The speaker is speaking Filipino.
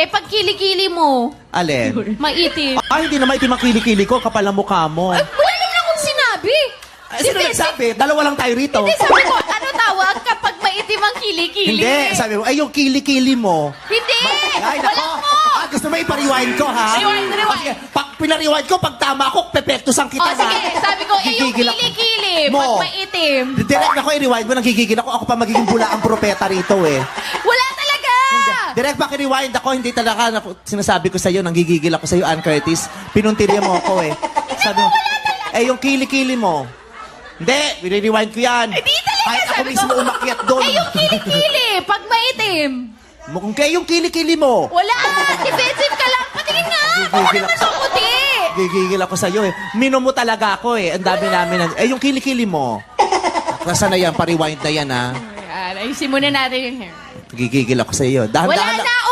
Eh, pag kilikili mo, Alin? maitim. Hindi na maitim ang kilikili ko. Kapal ang mukha mo. Ay, wala naman akong sinabi. Sino nagsabi? Dalawa lang tayo rito. Hindi, sabi ko, ano tawag kapag maitim ang kilikili? Hindi. Sabi mo, yung kilikili mo. Hindi! Ay, Wala nako. mo! Gusto mo ipa-rewind ko, ha? Rewind. Sige, pag pina-rewind ko, pag tama ako, pepektusan kita, O, sige, sabi ko, yung Gigigil ako. kilikili, Mo. pag maitim. Direct ako i-rewind mo, nagigigil ako. Ako pa magiging bula ang propeta rito, eh. Wala talaga! Direct pa rewind ako, hindi talaga sinasabi ko sa'yo, nanggigigil ako sa'yo, Ann Curtis. Pinuntirya mo ako, eh. Sabi mo, yung kilikili mo. Hindi, rewind ko yan. Hindi talaga, Kahit ako sabi mismo ko. umakyat doon. Yung kilikili, pag maitim. Mukhang kayo yung kilikili mo. Wala! Defensive ka lang! Patingin nga! Baka Gigigil naman ako sa puti! Gigigil ako sa'yo, eh. Minom mo talaga ako, eh. Ang dami namin. Yung kilikili mo. Nasaan na yan? Pa-rewind na yan, ha? Ayan, ayusin muna natin yung hair. Gigigil ako sa'yo. Wala Dahan-dahan lang. na!